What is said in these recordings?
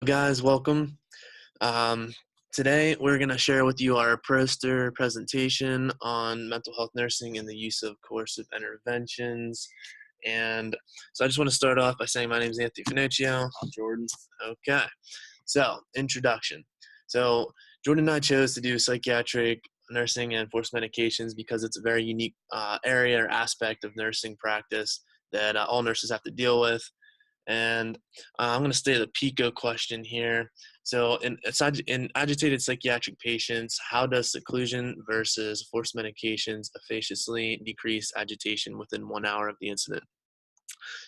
Guys, welcome. Um, Today, we're going to share with you our poster presentation on mental health nursing and the use of coercive interventions. And so I just want to start off by saying my name is Anthony Finuccio. I'm Jordan. Okay, so introduction. So Jordan and I chose to do psychiatric nursing and forced medications because it's a very unique area or aspect of nursing practice that all nurses have to deal with. And I'm going to state the PICO question here. So in agitated psychiatric patients, how does seclusion versus forced medications efficaciously decrease agitation within 1 hour of the incident?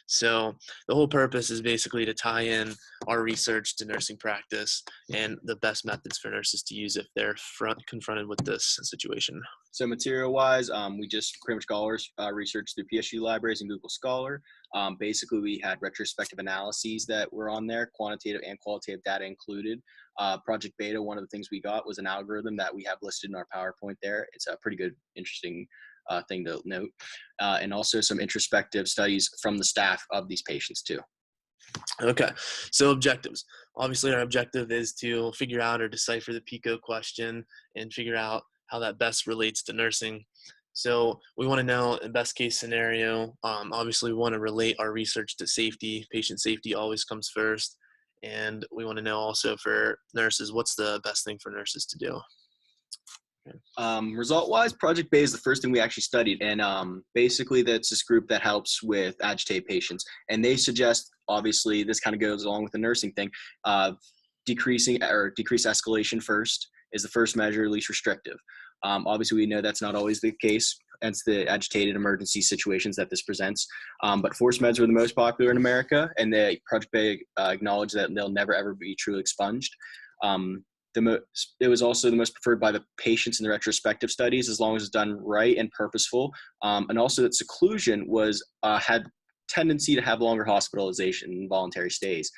So the whole purpose is basically to tie in our research to nursing practice and the best methods for nurses to use if they're confronted with this situation. So material-wise, we just pretty much got our research through PSU libraries and Google Scholar. Basically, we had retrospective analyses that were on there, quantitative and qualitative data included. Project Beta, one of the things we got was an algorithm that we have listed in our PowerPoint there. It's a pretty good, interesting thing to note. And also some introspective studies from the staff of these patients too. Okay, so objectives. Obviously, our objective is to figure out or decipher the PICO question and figure out how that best relates to nursing. So we want to know in best case scenario, obviously we want to relate our research to safety. Patient safety always comes first. And we want to know also for nurses, what's the best thing for nurses to do? Result-wise, Project Bay is the first thing we actually studied, and basically that's this group that helps with agitated patients, and they suggest, obviously this kind of goes along with the nursing thing, decrease escalation first is the first measure, least restrictive. Obviously we know that's not always the case, hence the agitated emergency situations that this presents, but forced meds were the most popular in America, and the Project Bay acknowledged that they'll never ever be truly expunged. It was also the most preferred by the patients in the retrospective studies, as long as it's done right and purposeful. And also that seclusion had tendency to have longer hospitalization and voluntary stays.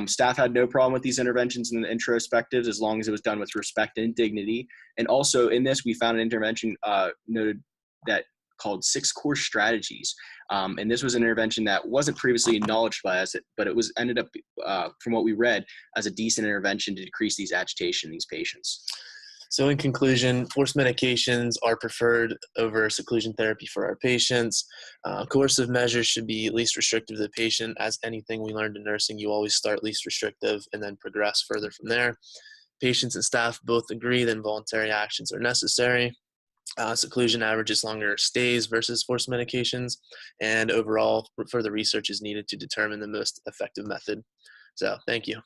Staff had no problem with these interventions in the introspectives, as long as it was done with respect and dignity. And also in this, we found an intervention noted that called 6 core strategies. And this was an intervention that wasn't previously acknowledged by us, but it was ended up, from what we read, as a decent intervention to decrease these agitation in these patients. So in conclusion, forced medications are preferred over seclusion therapy for our patients. Coercive measures should be least restrictive to the patient. As anything we learned in nursing, you always start least restrictive and then progress further from there. Patients and staff both agree that involuntary actions are necessary. Seclusion averages longer stays versus forced medications, and overall further research is needed to determine the most effective method. So thank you.